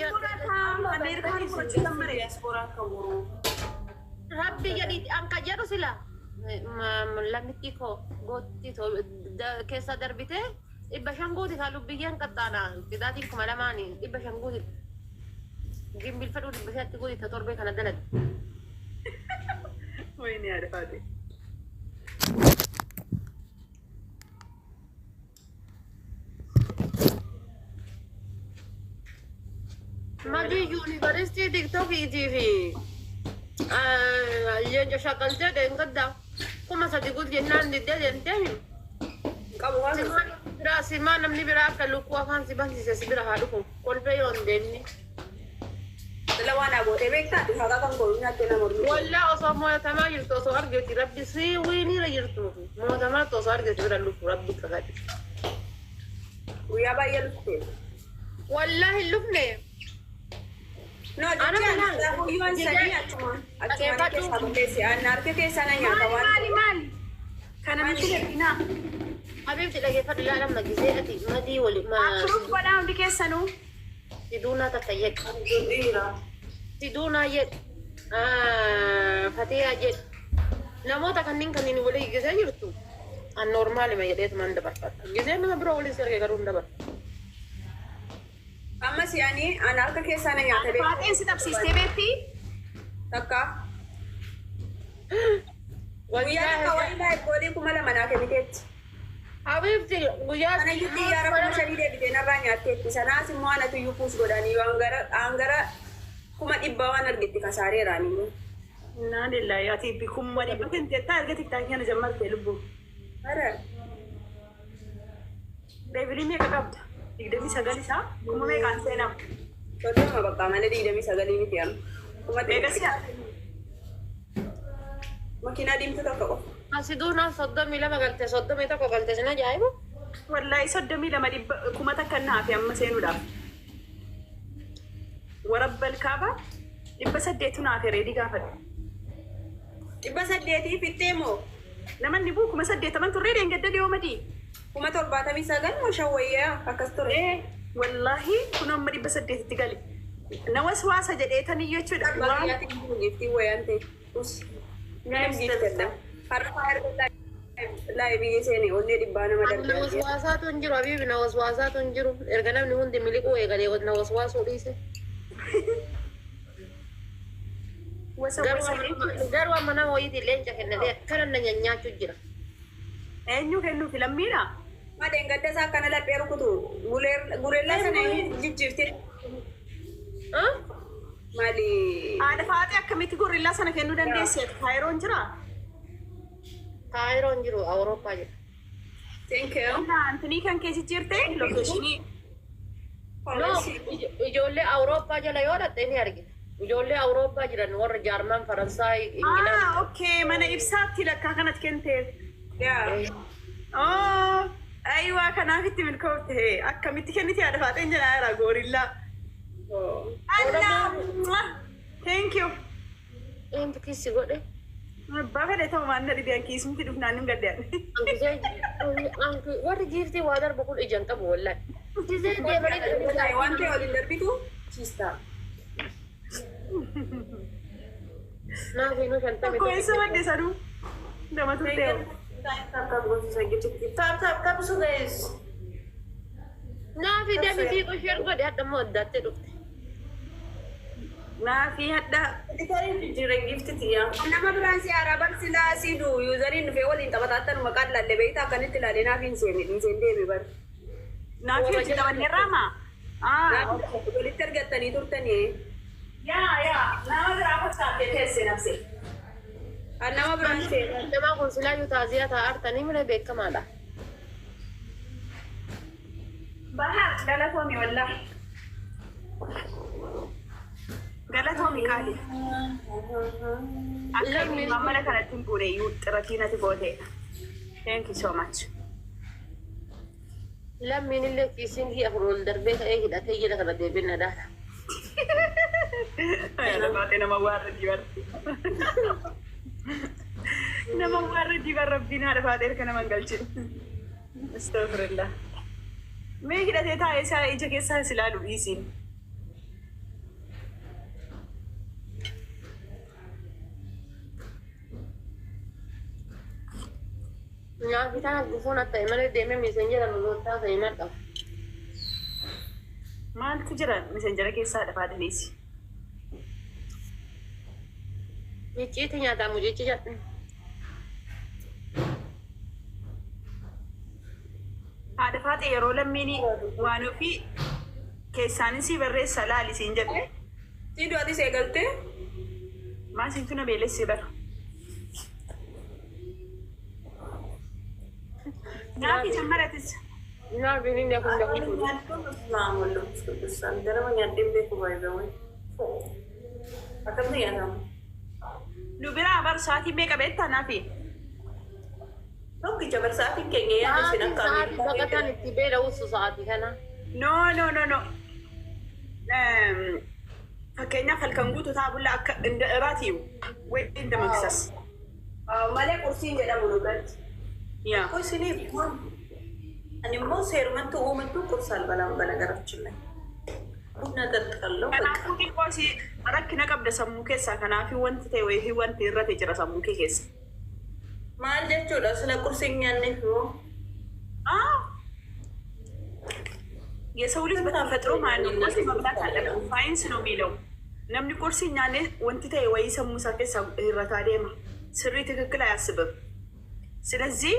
Amerikaan fudhachuudhaan mara diasporaa kan wuruu. Rabbi jedhi anka jedhu sila lammitti koo gootti keessa darbite dhibba shan guuti kaa lubbiyyeen qaxxaana fidaatiin kuma lamaanii dhibba shan guuti gimbil fedhuu dhibba shatti guuti ta torbee kana dalage. Wayni yaada faate. Magi University TikTok TV. Yang shakalnya dan kedap. Kau masa digut jenang di dia jenang. Kamu kan? Bira si mana ni bira kalau kau akan si bangsi si bira halu kau. Kau peyon deni. Dalawa na bote bekta. Haka kan kau ingat kena murni. Wala oso mo tama yurto oso arge tirap di si wini la yurto. Mo tama to oso arge bira lu rabbi kagati. Uya bayar tu. Wallahi lufne. No, jangan. Aku yuan sani acuma. Acuma ke sabun si anar ke sana nya kawan. Mali. Kana mesti dina. Habib tidak kita dulu alam lagi saya ati madi wali ma. Aku pada undi ke sanu. Tiduna tatayek. Tiduna yet. Fatia yet. Namo tak kaning kanin wali gisa yurtu. An normal ma yet man dapat. Gisa na bro wali serga garun dapat. Amma si ani anar ke sana nya tabe. Fatin si tapsis tebeti. Takka. Uya kawan dah kodi kumala mana ke bitet. Habib ti uya Ana yuti yara kuma shari de bide na ranya te sana si mo ana tu yupus godani angara kuma ibbawan argetti kasare rani mu. Na lillahi ati bikum wali bikin te target tanki ana jamal te lubu. Ara. Bebili me kakabda. Igdami sagali sa kuma me kan sena. Todo ma bakka male di demi sagali ni tiam. Kuma te Begasia. Makina dim tu takko. Masih duna sodda mila magalte sodda meta ko galte sina jaibo. Wallahi soddami lama di kuma takanna fi amma senu da. Warabbal kaaba ibba saddetuna fi redi gafat. Ibba saddeti fitemo. Naman ni bu kuma saddetaman turre de ngadda de omadi. Kuma torbata misagan mo shawaya akastore. Wallahi kuno madi ibba saddeti gali. Na waswasa jedetani yechuda. Bagiyati gifti wayante. Us. Ngam gifte. Harfa live seni onne dibana madal. Waswasa tunjiru Habib na waswasa tunjiru erganam ni hundi miliku egale na waswasa ulise. Garwa mana mo yiti lenja kenne de kana na nyanya chujira. Enyu kennu filamina. Made ngadda sa kana la peru kutu. Gurella sana jijjirte. Mali. Ada faati akkamiti gorilla sana kennu dandeessi Kairon jira. Kairon jiru Europa jiru. Thank you. Antoni kan keessa jirte lokeeshini. No, ijoollee Awurooppaa jala yoo dhatte ni argina. Ijoollee Awurooppaa jiran warra Jaarman, Faransaay, Ingilaa. Okay, mana ibsaatti lakkaa kanatti kentee. Yeah. Aywa kanaaf itti milkoofte akkamitti kenniti yaada faateen jala jira gorilla. Allah. Thank you. Intu kisi godhe. Baga de ta'u maanna dhibeen kiisumti dhufnaan hin gaddeen. Warri giiftii waa darba kun ijaan qabu wallahi. Gisee deemanii Wante olin darbitu chista. naaf hin shantame. Ko isa wadde sadu. Nama tuttee. Tap su guys. Naaf deemi fi qoshee godhe hadda moo addaatti dhufte. Naafi hadda. Jiren gifti tiya. Nama biraan si arabak sila sidu userin fe wali tabatatan makan lalle beita kan itilale na fin seni din sen debi bar. Naafi hojii qabanne rama. Wali tergattani turtani. Ya. Nama biraa fakkaate teesse nafse. Nama biraan se. Nama kun silaa yoo taaziyaa taa'artanii mire beekamaadha. Bahar galatoomi wallahi. Galatoomi kaali. Akkami mamala kanatti hin fuudhe iyyuu xiratii nati goote. Thank you so much. Lammiin illee kiisiin hi'a furuun darbee ta'ee hidhatee jira kana deebina daala. Nama warra dibarti. Nama warra dibar rabbiin haadha faatee erga nama hin galchine. Astaghfirullah. Mee hidhatee taa'ee isaa ija keessaa silaalu dhiisiin. Nyaanni taas gufuun akka malee deemee miiseenjera nuloottaa ta'e naqqa. Maaltu jira misenjara keessaa dhafaa dhiyeessi. Micciitti nyaatamu jechi jedhu. Haadha faaxe yeroo lammiin waan ofii keessaanis barreessa laalisiin jedhu. Siduu ati seegaltee? Maasiintu na beelessi bara. Naafi jammaratis. Nyaanni inni akka hin beeku. Akkam nyaatamu? Nu biraa barsaatii meeqa beektaa naafi? Tokkicha barsaatiin keenya yaada isin akka Sa'aatii baqataan itti beela'uusu sa'aatii kana. No. Fakkeenyaaf halkan guutuu taabulla akka inda iraatiiwu wayi inda maksas. malee qursiin jedhamu nu galti. Yaa. Kun isiniif ani immoo seerumatti uumattu qursaal balaan bala garaachilla. Humna xaxxalloo Kanaafuu xiqqoosi rakkina qabda sammuu keessaa kanaafii wanti ta'e wayii wanti irratti jira sammuu kee keessa. maal jechuudha sila qursiin nyaanneef moo? የሰው ልጅ በተፈጥሮ ማለት ነው ቁርስ መብላት አለበት። ሳይንስ ነው የሚለው namni ቁርስ nyaanne wanti ta'e wayii sammuu isaa keessaa irratti adeema sirrii ትክክል አያስብም። ስለዚህ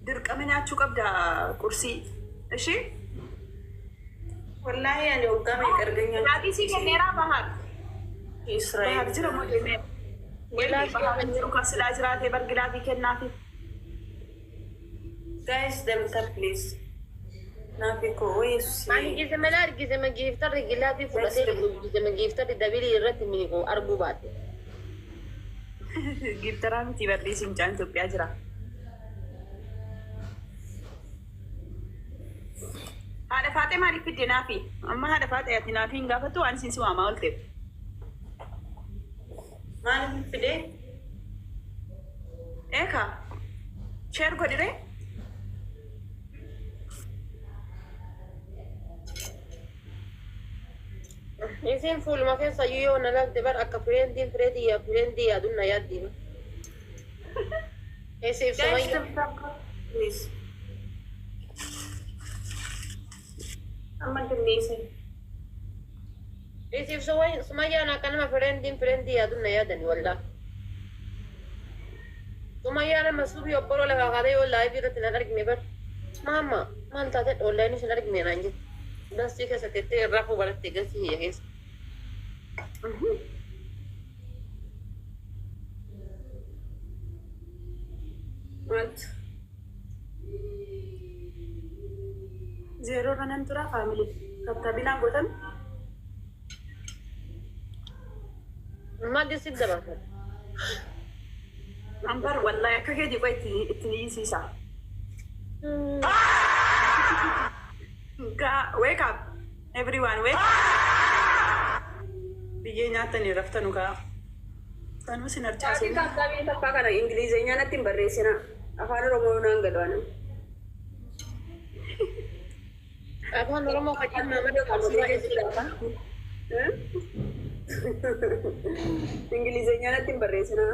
dirqama nyaachuu qabda qursii. እሺ ወላሂ ያኔ ወጋሜ ቀርገኛል ላዲሲ ከኔራ ባህር እስራኤል ባህር ጅረ ሞዴሜ ወላሂ ባህር ጅሩ ከስላ ጅራቴ በርግላፊ ከናፊ ጋይስ ደምተር ፕሊዝ ናፊኮ ወይስ Ani gizeme laal gizeme giiftarri gilaatii fudhatee gizeme giiftarri dabilii irratti miiqu arguu baate. giftara miti barri simcaan Itoophiyaa jira. Haadha faaxee maaliif fidde naafi? Amma haadha faaxee ati naafi hin gaafattu waan isin si waamaa oolteef. maaliif fide? Eeka sheer godhire Isin fuuluma keessa yoo na laalte bar akka fireendiin fireendi yaaduun na yaaddiinu. Eesiif Guys, sumayya. please. Amma dinniise. Eesiif sumayyaan akka nama fireendi yaaduun na yaadani wallaa. Sumayyaa nama subii obboloo lafaa kaatee yoo laayifii irratti na argine bar. Maamma maal taate dhoollaan isin argine naan jettu. Dastii keessa tettee irraa fuu barattee gasii hiyya keessa. What? zeeroo kanan tura faamilii kattabinaan gootan Maal disii dabaatan? ambar wallahi akka kee jiqoo itti niyyisiisa. Wake up everyone wake biyyee nyaatanii raftanu kaa tanuu sin Taati harcaasee kattabii takkaa kana ingiliizeenyaa natti hin barreessina. Afaan Oromoo naan galwaana. Afaan Oromoo fakkii nama qabsiisaa jechuudha. Ingiliizeenyaa natti hin barreessina.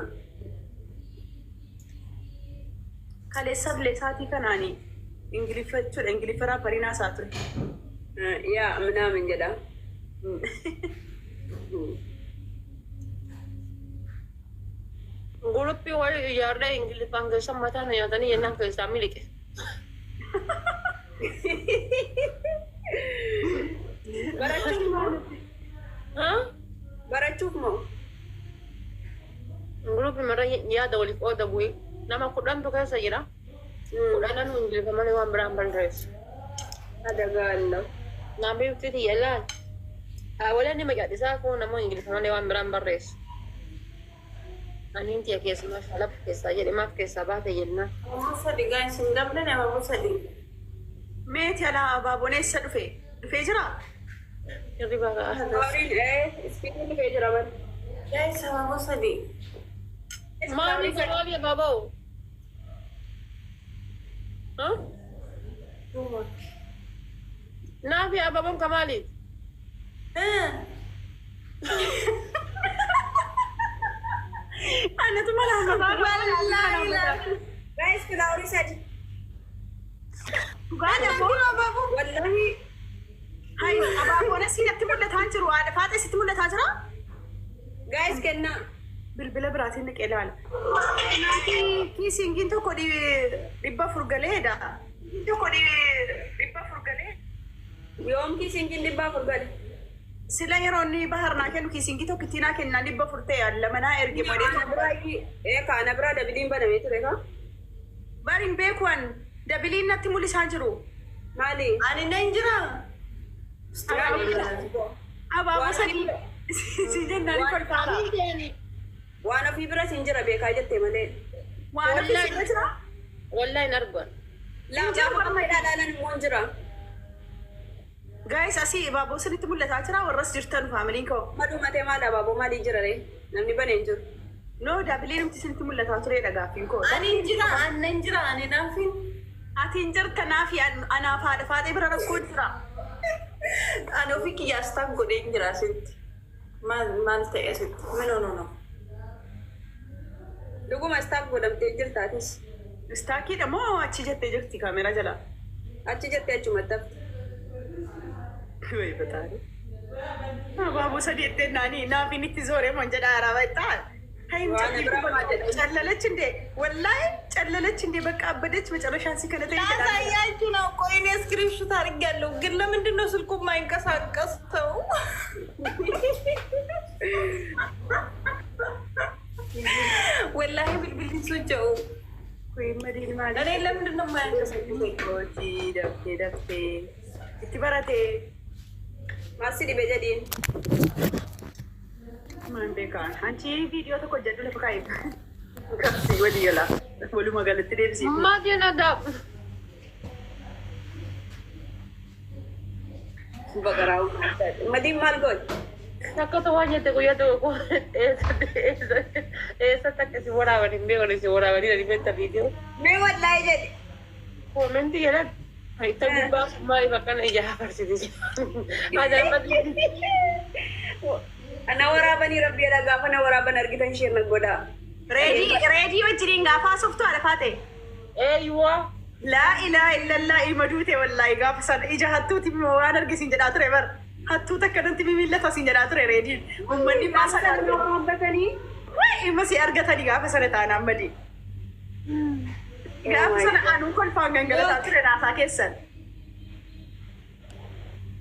kaleessa bileesaatii kanaanii ingiliffachuudha ingiliffaraa bariinaa isaa ture. Yaa minaamin jedha. Guruppii wayii ijaarraa Ingiliffaan keessa mataa na nyaatanii yennaan keessaa miliqe. Barachuuf moo? Barachuuf moo? Guruppii mara yaada waliif qooda bu'ee nama 10tu keessa jira. 10 Ingiliffa malee waan biraan barreessu. Adagaalla. Naambii bifti yallaan. Wala ni macaadhisaa koo nama Ingiliffa malee waan biraan barreessu. Aniin tiya keessumaa shalaf keessaa jedhe maaf keessaa baate jennaan. Ammoo sadi gaa'is hin dabne nama sadi. meeti alaa abaaboneessa dhufee jira. Hirribaa ka'a. Gaariin ispiikiin dhufee jira bari. Gaa'is ammoo sadi. Maali gabaabee baaba'u? Naafi ababoon kamaaliif? Anatu malaan Gaa'is filaawurii sadi. Dhugaan ammoo Wallahi hayi abaaboon asitti mul'ataa jiru haadha faata asitti mul'ataa jira. gaayis kennaa. Bilbila biraatiin naqee ilaala. Kiisingiin tokko 400 galeedha. Tokko 400 galee. Yoom kiisingiin 400 gale? Sila yeroo inni baharnaa kennu kiisingii tokko ittiin haa kennaa 400 ta'e lamanaa erge malee. Kaana biraa dabiliin banamee ture kaa? Bariin beekuun dabiliin natti mul'isaa jiru. Maali? Ani nan jira. Abaaboo sadii si jennaan kolfaadha. Waan ofii bira siin jira beekaa jettee malee. Waan ofii si jira. Wallahi hin argan. Laamaa bakka ilaalan immoo jira. Guys, asii abaaboo sanitti mul'ataa jira warras jirtan faamiliin koo. Madumatee maal abaaboo maalii jira ree? Namni banee hin jiru. No, dabiliin nuti sanitti mul'ataa turedha gaaffiin koo. Ani jira. Nan jira. Ani naafin. Ati hin jirta naafi anaaf haadha faatee bira rakkoo jira. Ani ofii kiyyaastaan godhee hin jira asitti. Maal ta'e asitti? No. Dhuguma istaaf godhamtee jirtaatis. Istaakiidha moo achi jettee jirti kaameraa jala? Achi jettee achumatti hafte. Wayii bataani. Abaaboo sadii ettee naafiin itti zooree moon jedha araaba ittaa. Hayin ጨለለች እንዴ? ወላሂ ጨለለች እንዴ? በቃ አበደች። መጨረሻ ሲከነተ ያሳያችሁ ነው። ቆይ እኔ ስክሪንሾት አድርጌያለሁ፣ ግን ለምንድን ነው ስልኩ የማይንቀሳቀሰው? ወላሂ ብልብል ሶቸው ወይ መዲን ማለት እኔ ለምንድን ነው የማይንቀሳቀሰው? ደፍቴ እቲ በረቴ ማሲ ዲቤ ጀዲን ማን ቤካን አንቺ ቪዲዮ ተቆጀዱ ለፈካይ ከፍሲ ወዲየላ ወሉ መገለጥ ደብሲ ማዲና ዳብ በቀራው መዲን ማልጎል Takka waanyate guyyaa tokko eessa takka si waraabani beekani si waraabani na dhibenta viidiyoo. Mee wallahi jedhe. Koomenti jedhan haita gubbaa maali bakka na ija hafarsiti. Ana waraabanii rabbii dha gaafa na waraaban argitan isheen na godhaa. Reedii wajjiniin gaafa softuu haadha faate. Eeyyuwaa. Laa ilaaha illallah ilma duute wallaahi gaafa sana ija hattuuti waan argisiin jedhaa ture bar. Hattuu takka nanti mimillata siin jedhaa ture reediin. Uummanni maasaa dhaabbatanii ima si argatanii gaafa sana ta'an ammadii. Gaafa sana aanuun kolfaan gangalataa ture raasaa keessan.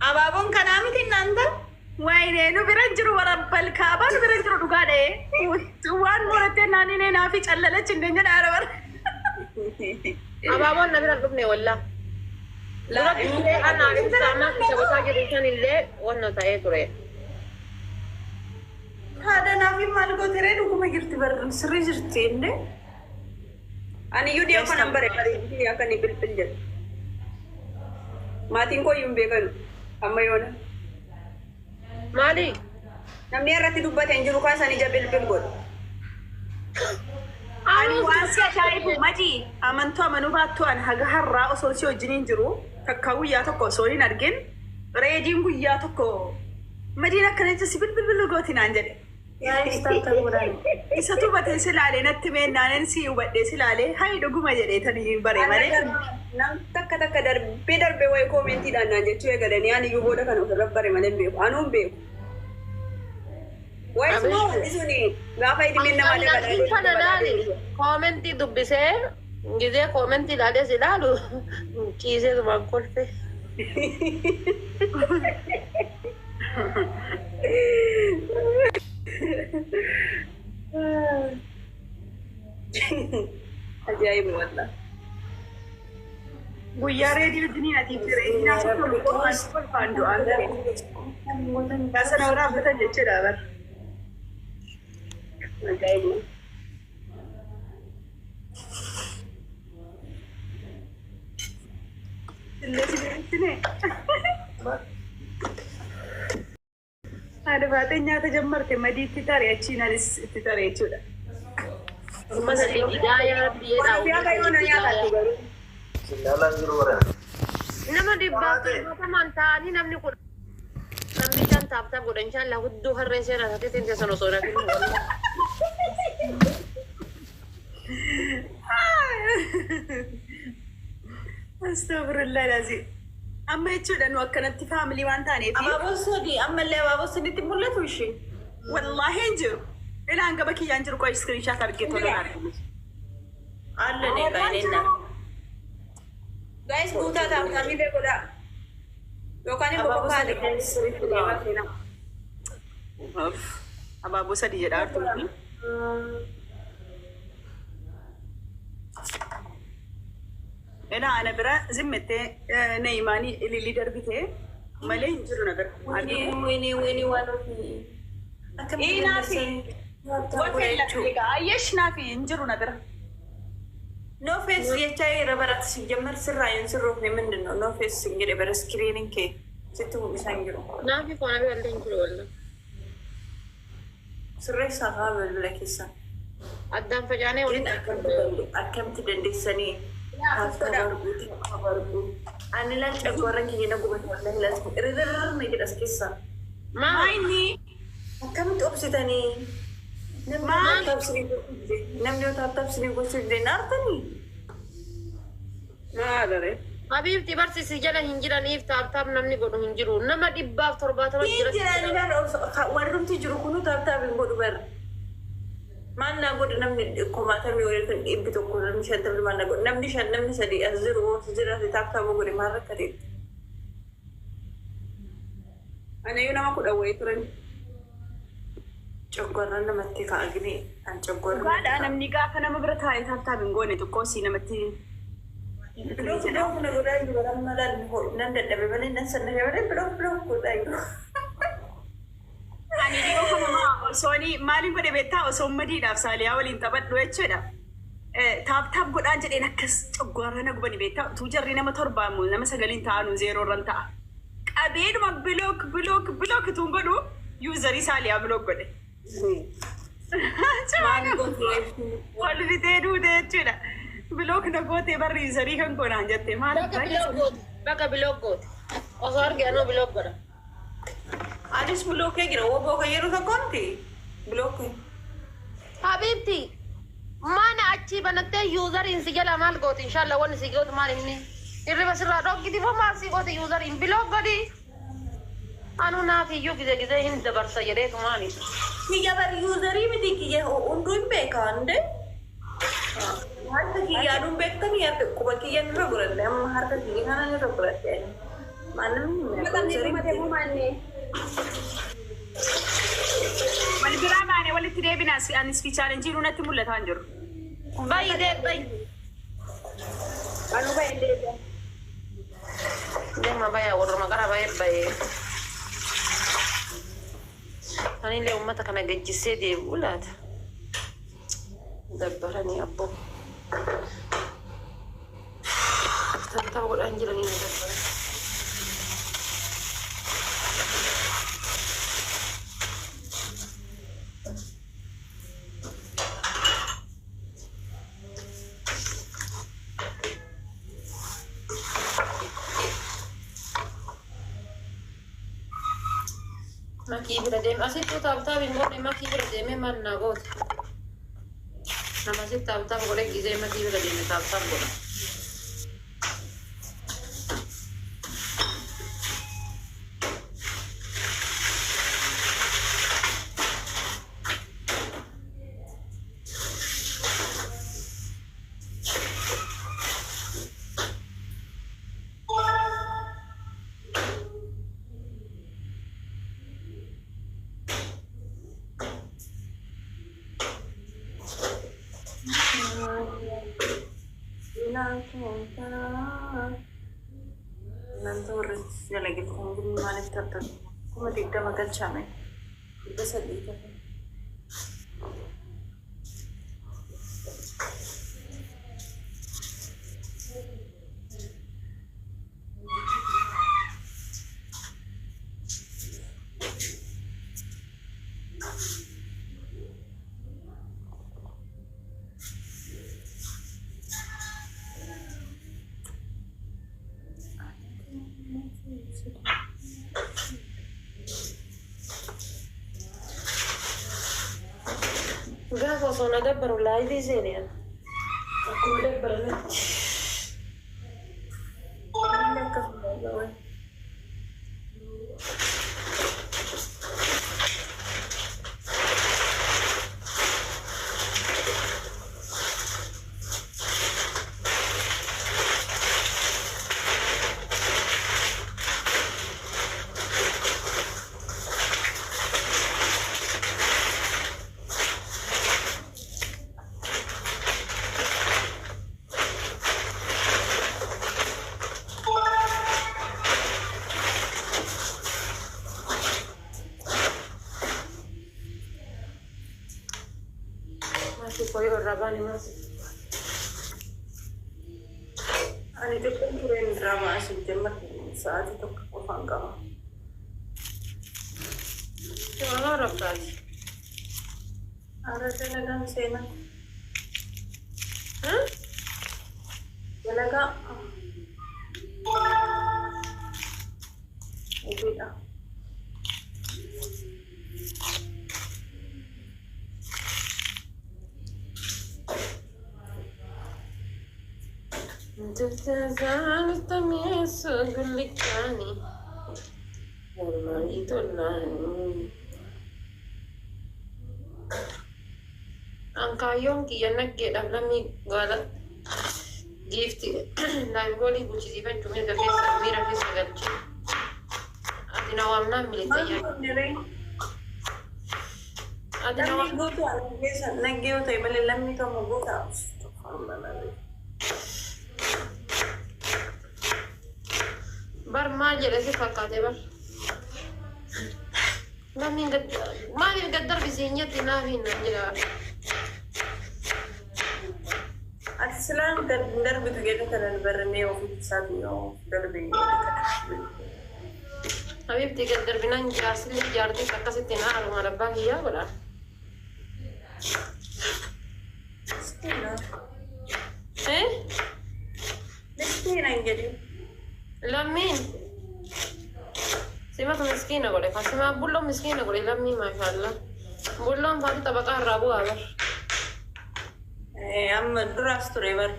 Abaaboon kanaa miti naanta? Waayinee nu bira jiru warabbal kaabaa nu bira jiru dhugaa dha'ee. Waan murattee naannoo naafi callalachi hin dandeenye dhaara bara. Abaaboon na bira dhufne wallaa. Dura illee anaa ibsaamaa isa gosaa jedhisan illee wanno ta'ee ture. Haadha naafi maal gooteree dhuguma jirti barri sirrii jirti illee. Ani iyyuu deemu kanan bare bareedinii akka inni bilbil jedhu. Maatiin koo iyyuu hin beekanu amma yoona. Maali? Namni irratti dubbate hin jiru kaasan ija bilbil godhu. Ani waan si ajaa'ibu madii amantuu amanuu baattuu an haga har'aa osoo si wajjiniin jiru takka guyyaa tokko osoo hin argin reediin guyyaa tokko madiin akkanatti si bilbil gooti naan jedhe. Isa tubatee si laalee natti meennaanen si hubadhee si laalee hayi dhuguma jedheetanii bare malee. Nam takka darbee wayi koomentiidhaan naan jechuu eegalanii ani iyyuu booda kana ofirra bare malee hin beeku. Anuu hin beeku. Wayis moo isuni gaafa idimeen nama Allaattiin kana laali koomentii dubbisee gizee koomentii ilaalee si ilaalu ciisee tumaan kolfe. Ajaa'iba wallah. Guyyaa reedii wajjiniin atiif reediin asii kolfaan du'aan ta'e. Gaasa na waraabbatan jechuudha bara. Ajaa'iba. Illee si beeksine. Haadha baatee nyaata jammarte madii itti tare achiin anis itti tare jechuudha. Ummata dhiigaa rabbii jedhaa. Nama dhibbaaf torbataman ta'anii namni kun namni shan taaptaa godhan shan laa hudduu harree seera taatee teessee sana osoo Astagfirullah lazim. Amma jechuudha nu akkanatti faamilii waan taaneef. Abaaboo sadii ammallee abaaboo sadiitti mul'atu ishee. Wallaahi hin jiru. Ilaan gaba kiyyaan jiru qoy iskiriinshaat argee tola arginu. Allane qainina. Guys, buutaa taa'anii beekudha. Yookaan immoo bokkaadhe. Abaaboo sadii jedhaa artuuti. Ena ana bira zimmete Neymani ilili darbite malee hin jiru na bira. Wini waan ofii. Naafi wakeen lafiga ayyesh naafi hin jiru na bira. No face jecha irra baratti si jammar sirraa hin sirroofne ምንድን ነው? No face እንግዲህ በረ ስክሪኒንግ ከ ስትሙ ይሳንግሩ naafi koona bira hin jiru walla. ስሬ ሳፋ በለኪሳ Addaan facaanee walitti akkamitti dandeessanii ani laal caggoorran kiyya na gubatu wallahi laas irrirrar na jedhas keessa Maayini akkamitti obsitanii namni yoo taabtaabsinii gochuu illee naartanii maadare. Habiibti barsiisi jala hin jiraniif taabtaab namni godhu hin jiru. Nama 170 jira. warrumti jiru kunu taabtaab hin godhu bar maal naa godhu namni kumaatamii waliin dhibbi tokko namni shantamni maal naa godhu namni sadii as jiru jiraate taabtaaba godhe maal akka ta'etti. Anayyuu nama kudha wayii turan. Coggoorraan namatti kaa'agni an coggoorraan. Gaadhaa namni gaafa nama bira taa'ee taabtaab hin goone tokko si namatti. Bilook na godhaa jiru bara malaan nan dadhabe malee nan sannafe malee bilook godhaa jiru. Ani dhiyoo kanamaa osooni maaliin godhe beektaa osoo madiidhaaf saaliyaa waliin taphadhu jechuudha. Taabtaab godhaan jedheen akkas coggoorra na gubani beektaa utuu jarri nama torbaamu nama sagaliin taa'anu zeeroorran ta'a. Qabeedhuma bilook tuun godhu yuuzarii saaliyaa bilook godhe. Wal fitee duude jechuudha. Bilook na gootee barri yuuzarii kan godhaan jettee maal Bakka bilook goote. Osoo arginu bilook godha. Anis bilookee jira woboo kan yeroo tokkotti bilookee. Habiibti mana achi banattee yuuzariin si jala maal goote inshallah wanni si gootu maal inni irriba sirraa dhoggiti foo maal si goote yuuzariin bilook godhi. Anu naaf iyyuu gizee hin dabarsa jedheetu maali. Kiyya bari yuuzarii miti kiyya hunduu hin beekande. Harka kiyya aduun beektanii harka quba kiyya nurra godhatte amma harka kiyya kana nurra godhatte. Wal biraa baane walitti deebinaas anis fi chaalenjii nunatti mul'ataa hin jiru. Bayi deebai. Anu bayi deebi'a. Deema baya warra maqara baye. Anillee uummata kana gajjisee deebi'u laata. Dabbaranii abboo. Tattaba godhaan jiranii na dabbara. Makii bira deeme asitti taabtaab hin godhe makii bira deeme mannaa goote. Nama asitti taabtaab godhe gizee makii bira deeme taabtaab godha. Nanti urus ya lagi tunggu mana kita kuma tidak makan came kita sedih kan Gaafa osoo na dabbaru laayivii seenee Koyo rabani mas. Ani depan turen drama asal jemat saat itu kofang kau. Jangan rabani. Ada tenaga sena. Hah? Tenaga. Ibu dah. Tazal tamis gulikani. Wallahi itu lan. Ang kayong kiyan nagkita lami wala gift na goli buchisipan tumir ka fesa mira fesa galchi. Atinawam na militaya. Atinawam Go to nag-give tayo balilam nito mabuta. bar ma jere se fakate bar. Mami gaddar bisinya tinahin jela. Aslan dar begitu kan berani ofis sadio darbi. Habib gaddar binan jasil jardi kakase tina alu marabba hiya wala. Miskina jadi. Lammin. Sima tu miskina gole, fasima bullo miskina gole lammi mashallah. Bullo fatu tabaka rabu abar. Amma duras turebar.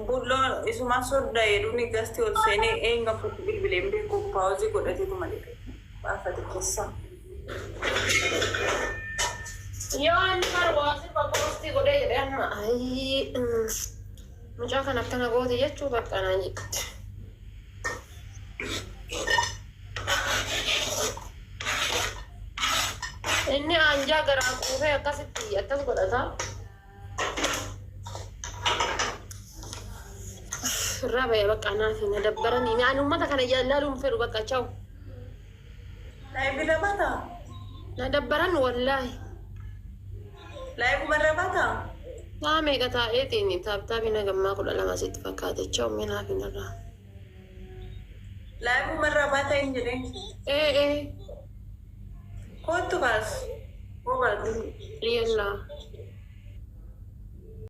Bullo isu masuk daya duni gasti ol sene enga putu bil bilemde ko pause ko dati ko malike. Bafa de kossa. Yo ani marwasi paposti gole jere amma ai. Mucha kana kana gode yachu bakana ni. Ini anja gara aku ya kasih atas kok ada. Rabe ya bakana fi nadabbaran ini anu mata kana jalalum fi rubaka ciao. Lai bila bata. Nadabbaran wallahi. Lai kumara bata. La me kata ini tab ina gamma kula lama sit fakate ciao mina fi nara. Lai kumara bata injene. Eh. Kau tu bas. Oh bas. Yalla.